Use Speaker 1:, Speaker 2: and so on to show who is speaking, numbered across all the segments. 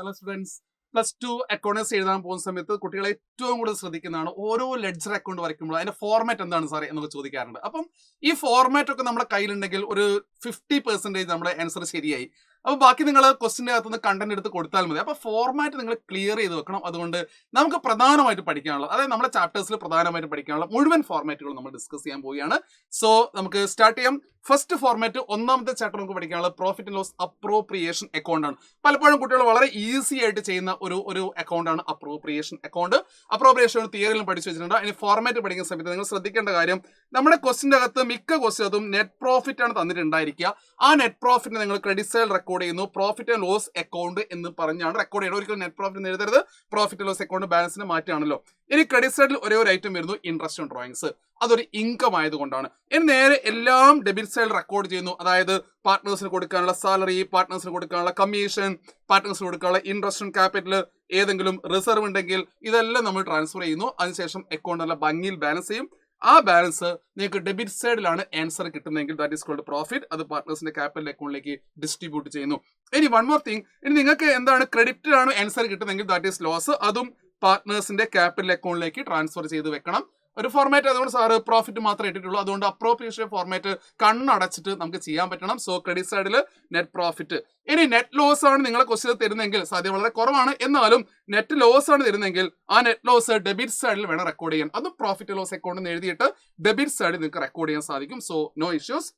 Speaker 1: Hello students, +2 accountancy എഴുതാൻ പോകുന്ന സമയത്ത് കുട്ടികൾ ഏറ്റവും കൂടുതൽ ശ്രദ്ധിക്കുന്നതാണ് ഓരോ ലെഡ്ജർ അക്കൗണ്ട് വരയ്ക്കുമ്പോൾ അതിന്റെ ഫോർമാറ്റ് എന്താണ് സാറേ എന്നൊക്കെ ചോദിക്കാറുണ്ട്. അപ്പം ഈ ഫോർമാറ്റ് ഒക്കെ നമ്മുടെ കയ്യിലുണ്ടെങ്കിൽ ഒരു 50% നമ്മുടെ ആൻസർ ശരിയായി. അപ്പോൾ ബാക്കി നിങ്ങൾ ക്വസ്റ്റിന്റെ അകത്തുനിന്ന് കണ്ടന്റ് എടുത്ത് കൊടുത്താൽ മതി. അപ്പോൾ ഫോർമാറ്റ് നിങ്ങൾ ക്ലിയർ ചെയ്ത് വെക്കണം. അതുകൊണ്ട് നമുക്ക് പ്രധാനമായിട്ട് പഠിക്കാനുള്ള, അതായത് നമ്മുടെ ചാപ്റ്റേഴ്സിൽ പ്രധാനമായിട്ട് പഠിക്കാനുള്ള മുഴുവൻ ഫോർമാറ്റുകൾ നമ്മൾ ഡിസ്കസ് ചെയ്യാൻ പോവുകയാണ്. സോ നമുക്ക് സ്റ്റാർട്ട് ചെയ്യാം. ഫസ്റ്റ് ഫോർമാറ്റ്, ഒന്നാമത്തെ ചാപ്റ്റർ നമുക്ക് പഠിക്കാനുള്ള profit and loss appropriation account ആണ്. പലപ്പോഴും കുട്ടികൾ വളരെ ഈസി ആയിട്ട് ചെയ്യുന്ന ഒരു അക്കൗണ്ട് ആണ് അപ്രോപ്രിയേഷൻ അക്കൗണ്ട്. അപ്രോപ്രിയേഷൻ തിയറിയിലും പഠിച്ചു വെച്ചിട്ടുണ്ട്. അതിന് ഫോർമാറ്റ് പഠിക്കുന്ന സമയത്ത് നിങ്ങൾ ശ്രദ്ധിക്കേണ്ട കാര്യം, നമ്മുടെ ക്വസ്റ്റിന്റെ അകത്ത് മിക്ക ക്വസ്റ്റിനകത്തും നെറ്റ് പ്രോഫിറ്റ് ആണ് തന്നിട്ടുണ്ടായിരിക്കുക. ആ നെറ്റ് പ്രോഫിറ്റ് നിങ്ങൾ ക്രെഡിറ്റ് സൈഡിൽ റെക്കോർഡ് ചെയ്യുന്നു. പ്രോഫിറ്റ് ആൻഡ് ലോസ് അക്കൗണ്ട് എന്ന് പറഞ്ഞാണ് റെക്കോർഡ് ചെയ്യുന്നത്. ഒരിക്കലും നെറ്റ് പ്രോഫിറ്റ് എഴുതരുത്. പ്രോഫിറ്റ് ആൻഡ് ലോസ് അക്കൗണ്ട് ബാലൻസിന് മാറ്റാണല്ലോ. ഇനി ക്രെഡിറ്റ് സൈഡിൽ ഒരേ ഒരു ഐറ്റം വരുന്നു, ഇൻട്രസ്റ്റ് ഓൺ ഡ്രോയിങ്സ്. അതൊരു ഇൻകം ആയതുകൊണ്ടാണ്. ഇനി നേരെ എല്ലാം ഡെബിറ്റ് സൈഡിൽ റെക്കോർഡ് ചെയ്യുന്നു. അതായത് പാർട്ട്നേഴ്സിന് കൊടുക്കാനുള്ള സാലറി, പാർട്ട്നേഴ്സിന് കൊടുക്കാനുള്ള കമ്മീഷൻ, പാർട്ട്നേഴ്സിന് കൊടുക്കാനുള്ള ഇൻട്രസ്റ്റ് ഓൺ ക്യാപിറ്റൽ, ഏതെങ്കിലും റിസർവ് ഉണ്ടെങ്കിൽ ഇതെല്ലാം നമ്മൾ ട്രാൻസ്ഫർ ചെയ്യുന്നു. അതിനുശേഷം അക്കൗണ്ട് നല്ല ഭംഗിയിൽ ബാലൻസ് ചെയ്യും. ആ ബാലൻസ് നിങ്ങൾക്ക് ഡെബിറ്റ് സൈഡിലാണ് ആൻസർ കിട്ടുന്നതെങ്കിൽ ദാറ്റ് ഈസ് കോൾഡ് പ്രോഫിറ്റ്. അത് പാർട്ട്നേഴ്സിന്റെ ക്യാപിറ്റൽ അക്കൗണ്ടിലേക്ക് ഡിസ്ട്രിബ്യൂട്ട് ചെയ്യുന്നു. ഇനി വൺ മോർ തിങ്, ഇനി നിങ്ങൾക്ക് എന്താണ് ക്രെഡിറ്റ് ആണ് ആൻസർ കിട്ടുന്നതെങ്കിൽ ദാറ്റ് ഈസ് ലോസ്. അതും പാർട്ട്നേഴ്സിന്റെ ക്യാപിറ്റൽ അക്കൗണ്ടിലേക്ക് ട്രാൻസ്ഫർ ചെയ്ത് വെക്കണം. ഒരു ഫോർമാറ്റ് അതുകൊണ്ട് സാറ് പ്രോഫിറ്റ് മാത്രമേ ഇട്ടിട്ടുള്ളൂ. അതുകൊണ്ട് അപ്രോപ്രിയേഷൻ ഫോർമാറ്റ് കണ്ണടച്ചിട്ട് നമുക്ക് ചെയ്യാൻ പറ്റണം. സോ ക്രെഡിറ്റ് സൈഡിൽ നെറ്റ് പ്രോഫിറ്റ്. ഇനി നെറ്റ് ലോസ് ആണ് നിങ്ങളെ ക്വസ്റ്റ്യൻ തരുന്നെങ്കിൽ, സാധ്യത വളരെ കുറവാണ്, എന്നാലും നെറ്റ് ലോസ് ആണ് തരുന്നെങ്കിൽ ആ നെറ്റ് ലോസ് ഡെബിറ്റ് സൈഡിൽ വേണം റെക്കോർഡ് ചെയ്യാൻ. അതും പ്രോഫിറ്റ് ലോസ് അക്കൗണ്ട് എന്ന് എഴുതിയിട്ട് ഡെബിറ്റ് സൈഡിൽ നിങ്ങൾക്ക് റെക്കോർഡ് ചെയ്യാൻ സാധിക്കും. So no issues.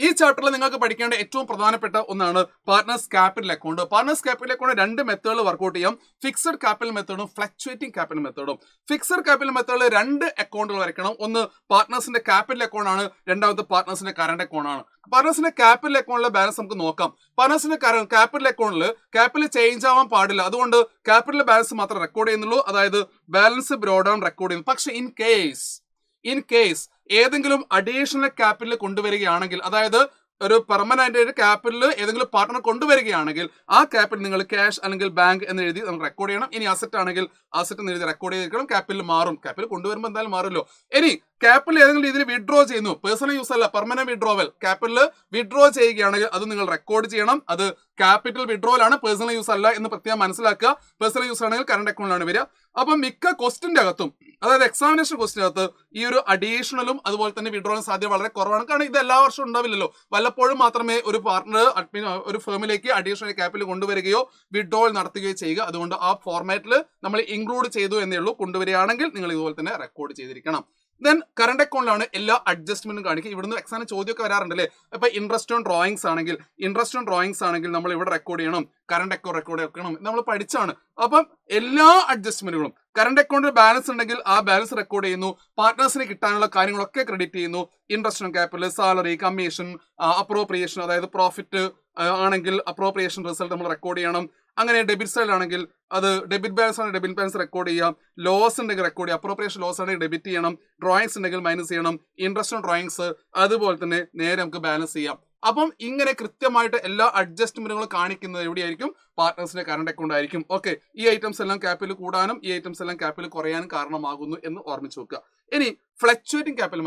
Speaker 1: ഈ ചാപ്റ്ററിൽ നിങ്ങൾക്ക് പഠിക്കേണ്ട ഏറ്റവും പ്രധാനപ്പെട്ട ഒന്നാണ് partners capital account. Partners capital account രണ്ട് മെത്തേഡിൽ വർക്ക്ഔട്ട് ചെയ്യാം. ഫിക്സഡ് ക്യാപിറ്റൽ മെത്തേഡും ഫ്ലക്ച്വേറ്റിംഗ് ക്യാപിറ്റൽ മെത്തേഡും. ഫിക്സഡ് ക്യാപിറ്റൽ മെത്തേഡിൽ രണ്ട് അക്കൗണ്ടുകൾ വരയ്ക്കണം. ഒന്ന് പാർട്ട്നേഴ്സിന്റെ ക്യാപിറ്റൽ അക്കൗണ്ട് ആണ്, രണ്ടാമത്തെ പാർട്ട്നേഴ്സിന്റെ കറന്റ് അക്കൗണ്ട് ആണ്. പാർട്ട്നേഴ്സിന്റെ ക്യാപിറ്റൽ അക്കൗണ്ടിലെ ബാലൻസ് നമുക്ക് നോക്കാം. പാർട്ട്നേഴ്സിന്റെ ക്യാപിറ്റൽ അക്കൗണ്ടിൽ ക്യാപിറ്റൽ ചേഞ്ച് ആവാൻ പാടില്ല. അതുകൊണ്ട് ക്യാപിറ്റൽ ബാലൻസ് മാത്രം റെക്കോർഡ് ചെയ്യുന്നുള്ളൂ. അതായത് ബാലൻസ് ബ്രോഡ് ഡൗൺ റെക്കോർഡ് ചെയ്യുന്നു. പക്ഷെ ഇൻ കേസ് ഏതെങ്കിലും അഡീഷണൽ ക്യാപിറ്റൽ കൊണ്ടുവരികയാണെങ്കിൽ, അതായത് ഒരു പെർമനന്റ് ക്യാപിറ്റൽ ഏതെങ്കിലും പാർട്ട്ണർ കൊണ്ടുവരികയാണെങ്കിൽ ആ ക്യാപിറ്റൽ നിങ്ങൾ ക്യാഷ് അല്ലെങ്കിൽ ബാങ്ക് എന്ന് എഴുതി നമുക്ക് റെക്കോർഡ് ചെയ്യണം. ഇനി അസറ്റ് ആണെങ്കിൽ അസറ്റ് എന്ന് എഴുതി റെക്കോർഡ് ചെയ്തിരിക്കണം. ക്യാപിറ്റൽ മാറും, ക്യാപിറ്റൽ കൊണ്ടുവരുമ്പോൾ എന്തായാലും മാറുമല്ലോ. ഇനി ക്യാപിറ്റൽ ഏതെങ്കിലും രീതിയിൽ വിഡ്രോ ചെയ്യുന്നു, പേഴ്സണൽ യൂസ് അല്ല, പെർമനന്റ് വിഡ്രോവൽ, ക്യാപിറ്റൽ വിഡ്രോ ചെയ്യുകയാണെങ്കിൽ അത് നിങ്ങൾ റെക്കോർഡ് ചെയ്യണം. അത് ക്യാപിറ്റൽ വിഡ്രോവലാണ്, പേഴ്സണൽ യൂസ് അല്ല എന്ന് പ്രത്യേകം മനസ്സിലാക്കുക. പേഴ്സണൽ യൂസ് ആണെങ്കിൽ കറണ്ട് അക്കൗണ്ടിലാണ് വരിക. അപ്പം മിക്ക ക്വസ്റ്റിന്റെ അകത്തും, അതായത് എക്സാമിനേഷൻ ക്വസ്റ്റിന്റെ അകത്ത് ഈ ഒരു അഡീഷണലും അതുപോലെ തന്നെ വിഡ്രോയിലും സാധ്യത വളരെ കുറവാണ്. കാരണം ഇത് എല്ലാ വർഷവും ഉണ്ടാവില്ലല്ലോ. വല്ലപ്പോഴും മാത്രമേ ഒരു പാർട്ട്ണർ ഒരു ഫേമിലേക്ക് അഡീഷണൽ ക്യാപിറ്റൽ കൊണ്ടുവരികയോ വിഡ്രോവൽ നടത്തുകയോ ചെയ്യുക. അതുകൊണ്ട് ആ ഫോർമാറ്റിൽ നമ്മൾ ഇൻക്ലൂഡ് ചെയ്തു എന്നേ ഉള്ളൂ. കൊണ്ടുവരികയാണെങ്കിൽ നിങ്ങൾ ഇതുപോലെ തന്നെ റെക്കോർഡ് ചെയ്തിരിക്കണം. ദെൻ കറണ്ട് അക്കൗണ്ടിലാണ് എല്ലാ അഡ്ജസ്റ്റ്മെന്റും കാണിക്കുക. ഇവിടുന്ന് എക്സാമിന് ചോദ്യമൊക്കെ വരാറുണ്ടല്ലേ. അപ്പൊ ഇൻട്രസ്റ്റ് ഓൺ ഡ്രോയിങ്സ് ആണെങ്കിൽ നമ്മൾ ഇവിടെ റെക്കോർഡ് ചെയ്യണം, കറണ്ട് അക്കൗണ്ട് റെക്കോർഡ് ചെയ്യണം, നമ്മൾ പഠിച്ചാണ്. അപ്പം എല്ലാ അഡ്ജസ്റ്റ്മെന്റുകളും, കറണ്ട് അക്കൗണ്ടിൽ ബാലൻസ് ഉണ്ടെങ്കിൽ ആ ബാലൻസ് റെക്കോർഡ് ചെയ്യുന്നു. പാർട്ട്നേഴ്സിന് കിട്ടാനുള്ള കാര്യങ്ങളൊക്കെ ക്രെഡിറ്റ് ചെയ്യുന്നു. Interest on capital, salary, commission, appropriation, അതായത് പ്രോഫിറ്റ് ആണെങ്കിൽ അപ്രോപ്രിയേഷൻ റിസൾട്ട് നമ്മൾ റെക്കോർഡ് ചെയ്യണം. അങ്ങനെ ഡെബിറ്റ് സൈഡ് ആണെങ്കിൽ അത് ഡെബിറ്റ് ബാലൻസ് ആണെങ്കിൽ ഡെബിറ്റ് ബാലൻസ് റെക്കോർഡ് ചെയ്യാം. ലോസ് ഉണ്ടെങ്കിൽ റെക്കോർഡ് ചെയ്യാം. അപ്രോപ്രിയേഷൻ ലോസ് ആണെങ്കിൽ ഡെബിറ്റ് ചെയ്യണം. ഡ്രോയിങ്സ് ഉണ്ടെങ്കിൽ മൈനസ് ചെയ്യണം. ഇൻട്രസ്റ്റ് ഓൺ ഡ്രോയിങ്സ് അതുപോലെ തന്നെ നേരെ നമുക്ക് ബാലൻസ് ചെയ്യാം. അപ്പം ഇങ്ങനെ കൃത്യമായിട്ട് എല്ലാ അഡ്ജസ്റ്റ്മെന്റുകളും കാണിക്കുന്നത് എവിടെയായിരിക്കും? പാർട്ട്നേഴ്സിന്റെ കറണ്ട് അക്കൗണ്ട് ആയിരിക്കും. ഓക്കെ, ഈ ഐറ്റംസ് എല്ലാം ക്യാപിറ്റൽ കൂടാനും ഈ ഐറ്റംസ് എല്ലാം ക്യാപിറ്റൽ കുറയാനും കാരണമാകുന്നു എന്ന് ഓർമ്മിച്ച് വെക്കുക. ഇനി ഫ്ലക്ച്വേറ്റിംഗ് ക്യാപിറ്റൽ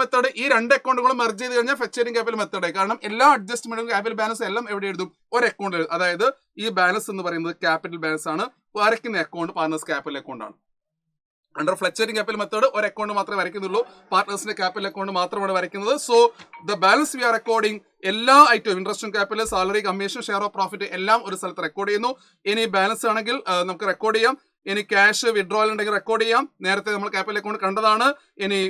Speaker 1: മെത്തേഡ് ഈ രണ്ട് അക്കൗണ്ടുകളും മെർജ് ചെയ്ത് കഴിഞ്ഞാൽ ഫ്ലക്ച്വേറ്റിംഗ് ക്യാപിറ്റൽ മെത്തേഡ്. കാരണം എല്ലാ അഡ്ജസ്റ്റ്മെന്റും ക്യാപിറ്റൽ ബാലൻസ് എല്ലാം എവിടെ എഴുതും? ഒരു അക്കൗണ്ട്. അതായത് ഈ ബാലൻസ് എന്ന് പറയുന്നത് ക്യാപിറ്റൽ ബാലൻസ് ആണ്. വരയ്ക്കുന്ന അക്കൗണ്ട് പാർട്ട്നേഴ്സ് ക്യാപിറ്റൽ അക്കൗണ്ട് ആണ്. അണ്ടർ ഫ്ലക്ച്വേറ്റിംഗ് ക്യാപിറ്റൽ മെത്തേഡ് ഒരു അക്കൗണ്ട് മാത്രമേ വരയ്ക്കുന്നുള്ളൂ. പാർട്ട്നേഴ്സിന്റെ ക്യാപിറ്റൽ അക്കൗണ്ട് മാത്രമാണ് വരയ്ക്കുന്നത്. So the balance we are recording എല്ലാ ഐറ്റവും, interest on capital, salary, commission, share of profit എല്ലാം ഒരു സ്ഥലത്ത് റെക്കോർഡ് ചെയ്യുന്നു. ഇനി ബാലൻസ് ആണെങ്കിൽ നമുക്ക് റെക്കോർഡ് ചെയ്യാം. ഇനി ക്യാഷ് വിഡ്രോവൽ ഉണ്ടെങ്കിൽ റെക്കോർഡ് ചെയ്യാം. നേരത്തെ നമ്മൾ ക്യാപിറ്റൽ അക്കൗണ്ട് കണ്ടതാണ്. ഇനി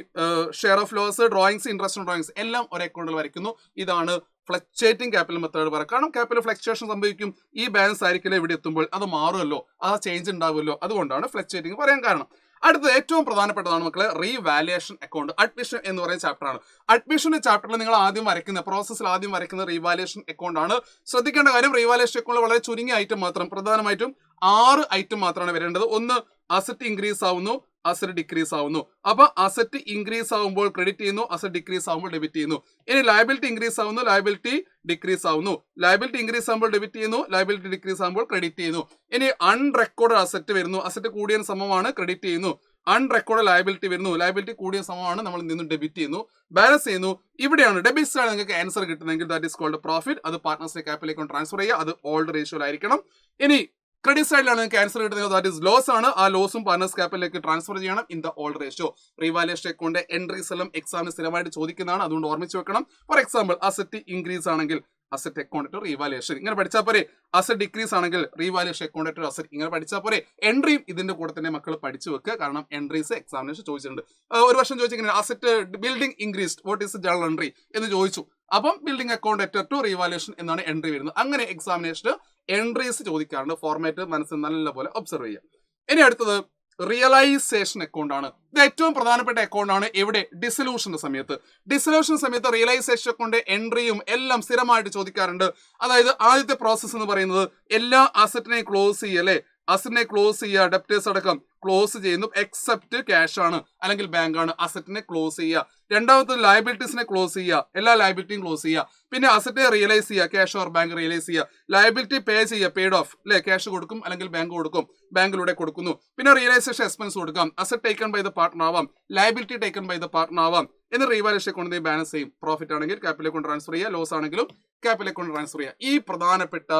Speaker 1: share of loss, drawings, interest on drawings എല്ലാം ഒരു അക്കൗണ്ടിൽ വരയ്ക്കുന്നു. ഇതാണ് ഫ്ലക്ച്വേറ്റിംഗ് ക്യാപിറ്റൽ മെത്തേഡ് പറയാം. കാരണം ക്യാപിറ്റൽ ഫ്ലക്ച്വേഷൻ സംഭവിക്കും. ഈ ബാലൻസ് ആയിരിക്കില്ല ഇവിടെ എത്തുമ്പോൾ, അത് മാറുമല്ലോ, ആ ചേഞ്ച് ഉണ്ടാവുമല്ലോ. അതുകൊണ്ടാണ് ഫ്ലക്ച്വേറ്റിംഗ് പറയാൻ കാരണം. അടുത്ത ഏറ്റവും പ്രധാനപ്പെട്ടതാണ് മക്കളെ റീവാലുവേഷൻ അക്കൗണ്ട്. അഡ്മിഷൻ എന്ന് പറയുന്ന ചാപ്റ്റർ ആണ്. അഡ്മിഷന്റെ ചാപ്റ്ററിൽ നിങ്ങൾ ആദ്യം വരയ്ക്കുന്ന റീവാലുവേഷൻ അക്കൗണ്ട് ആണ്. ശ്രദ്ധിക്കേണ്ട കാര്യം, റീവാലുവേഷൻ അക്കൗണ്ട് വളരെ ചുരുങ്ങിയ ഐറ്റം മാത്രം, പ്രധാനമായിട്ടും 6 ഐറ്റം മാത്രമാണ് വരേണ്ടത്. ഒന്ന്, അസറ്റ് ഇൻക്രീസ് ആവുന്നു, അസറ്റ് ഡിക്രീസ് ആവുന്നു. അപ്പൊ അസറ്റ് ഇൻക്രീസ് ആവുമ്പോൾ ക്രെഡിറ്റ് ചെയ്യുന്നു, അസറ്റ് ഡിക്രീസ് ആവുമ്പോൾ ഡെബിറ്റ് ചെയ്യുന്നു. ഇനി ലയബിലിറ്റി ഇൻക്രീസ് ആവുന്നു, ലയബിലിറ്റി ഡിക്രീസ് ആവുന്നു. ലയബിലിറ്റി ഇൻക്രീസ് ആകുമ്പോൾ ഡെബിറ്റ് ചെയ്യുന്നു, ലയബിലിറ്റി ഡിക്രീസ് ആകുമ്പോൾ ക്രെഡിറ്റ് ചെയ്യുന്നു. ഇനി അൺറെക്കോർഡ് അസറ്റ് വരുന്നു, അസറ്റ് കൂടിയതിന് സമമാണ്, ക്രെഡിറ്റ് ചെയ്യുന്നു. അൺറെക്കോർഡ് ലയബിലിറ്റി വരുന്നു. ലയബിലിറ്റി കൂടിയ സമയമാണ് നമ്മൾ നിന്ന് ഡെബിറ്റ് ചെയ്യുന്നു, ബാലൻസ് ചെയ്യുന്നു. ഇവിടെയാണ് ഡെബിറ്റ് സൈഡ് നിങ്ങൾക്ക് ആൻസർ കിട്ടുന്നെങ്കിൽ ദാറ്റ് ഈസ് കോൾഡ് പ്രോഫിറ്റ്. അത് പാർട്ട്നേഴ്സിന്റെ ക്യാപിറ്റലിലേക്ക് ട്രാൻസ്ഫർ ചെയ്യുക. അത് ഓൾഡ് റേഷ്യോയിലായിരിക്കണം. ഇനി ക്രെഡിറ്റ് സൈഡിലാണ് നിങ്ങൾക്ക് ആൻസർ കിട്ടുന്നത്, ദാറ്റ് ഇസ് ലോസ് ആണ്. ആ ലോസും പാർട്ട്നേഴ്സ് ക്യാപിറ്റലിലേക്ക് ട്രാൻസ്ഫർ ചെയ്യണം in the old ratio. Revaluation account entries എല്ലാം എക്സാമിന് സ്ഥിരമായിട്ട് ചോദിക്കുന്നതാണ്, അതുകൊണ്ട് ഓർമ്മിച്ച് വെക്കണം. ഫോർ എക്സാമ്പിൾ അസറ്റ് ഇൻക്രീസ് ആണെങ്കിൽ അസറ്റ് അക്കൗണ്ട് ടു റീവാലുവേഷൻ ഇങ്ങനെ പഠിച്ചാൽ പോരെ. അസറ്റ് ഡിക്രീസ് ആണെങ്കിൽ റീവാലുവേഷൻ അക്കൗണ്ട് ടു അസറ്റ് ഇങ്ങനെ പഠിച്ചാൽ പോരെ. എൻട്രിയും ഇതിന്റെ കൂടെ തന്നെ മക്കൾ പഠിച്ചു വെക്കുക, കാരണം എൻട്രീസ് എക്സാമിനേഷൻ ചോദിച്ചിട്ടുണ്ട്. ഒരു വർഷം ചോദിച്ചിങ്ങനെ asset building increased what is journal entry എന്ന് ചോദിച്ചു. അപ്പം ബിൽഡിംഗ് അക്കൗണ്ട് അറ്റർ ടു റീവാലുവേഷൻ എന്നാണ് എൻട്രി വരുന്നത്. അങ്ങനെ എക്സാമിനേഷന് എൻട്രീസ് ചോദിക്കാറുണ്ട്. ഫോർമാറ്റ് മനസ്സിൽ നല്ലപോലെ ഒബ്സർവ് ചെയ്യുക. ഇനി അടുത്തത് റിയലൈസേഷൻ അക്കൗണ്ട് ആണ്. ഇത് ഏറ്റവും പ്രധാനപ്പെട്ട അക്കൗണ്ട് ആണ്. എവിടെ? ഡിസൊല്യൂഷന്റെ സമയത്ത്. ഡിസൊല്യൂഷൻ സമയത്ത് റിയലൈസേഷൻ അക്കൗണ്ട് എൻട്രിയും എല്ലാം സ്ഥിരമായിട്ട് ചോദിക്കാറുണ്ട്. അതായത് ആദ്യത്തെ പ്രോസസ്സ് എന്ന് പറയുന്നത് എല്ലാ അസറ്റിനെയും ക്ലോസ് ചെയ്യുക അല്ലെ. അസറ്റിനെ ക്ലോസ് ചെയ്യുക, ഡെപ്റ്റേഴ്സ് അടക്കം ക്ലോസ് ചെയ്യുന്നു, എക്സെപ്റ്റ് ക്യാഷ് ആണ് അല്ലെങ്കിൽ ബാങ്ക് ആണ്. അസറ്റിനെ ക്ലോസ് ചെയ്യുക. രണ്ടാമത്തെ ലയബിലിറ്റീസിനെ ക്ലോസ് ചെയ്യുക, എല്ലാ ലയബിലിറ്റിയും ക്ലോസ് ചെയ്യുക. പിന്നെ അസറ്റിനെ റിയലൈസ് ചെയ്യുക, ക്യാഷ് ഓർ ബാങ്ക് റിയലൈസ് ചെയ്യുക. ലയബിലിറ്റി പേ ചെയ്യുക, പെയ്ഡ് ഓഫ് അല്ലെ, ക്യാഷ് കൊടുക്കും അല്ലെങ്കിൽ ബാങ്ക് കൊടുക്കും, ബാങ്കിലൂടെ കൊടുക്കുന്നു. പിന്നെ റിയലൈസേഷൻ എക്സ്പെൻസ് കൊടുക്കാം. Asset taken by the partner ആവാം, liability taken by the partner ആവാം. എന്ന് റീവാലുവേഷൻ കൊണ്ട് ബാലൻസ് ചെയ്യും. പ്രോഫിറ്റ് ആണെങ്കിൽ ക്യാപിറ്റലിലേക്ക് കൊണ്ട് ട്രാൻസ്ഫർ ചെയ്യുക, ലോസ് ആണെങ്കിലും ക്യാപിറ്റലിലേക്ക് കൊണ്ട് ട്രാൻസ്ഫർ ചെയ്യുക. ഈ പ്രധാനപ്പെട്ട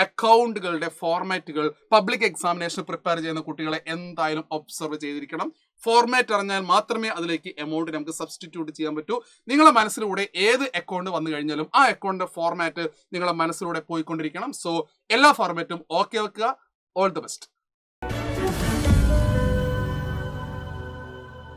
Speaker 1: അക്കൗണ്ടുകളുടെ ഫോർമാറ്റുകൾ പബ്ലിക് എക്സാമിനേഷൻ പ്രിപ്പയർ ചെയ്യുന്ന കുട്ടികളെ എന്തായാലും ഒബ്സർവ് ചെയ്തിരിക്കണം. ഫോർമാറ്റ് അറിഞ്ഞാൽ മാത്രമേ അതിലേക്ക് എമൗണ്ട് നമുക്ക് സബ്സ്റ്റിറ്റ്യൂട്ട് ചെയ്യാൻ പറ്റൂ. നിങ്ങളുടെ മനസ്സിലൂടെ ഏത് അക്കൗണ്ട് വന്നു കഴിഞ്ഞാലും ആ അക്കൗണ്ടിന്റെ ഫോർമാറ്റ് നിങ്ങളുടെ മനസ്സിലൂടെ പോയിക്കൊണ്ടിരിക്കണം. സോ എല്ലാ ഫോർമാറ്റും ഓക്കെ വെക്കുക. All the best.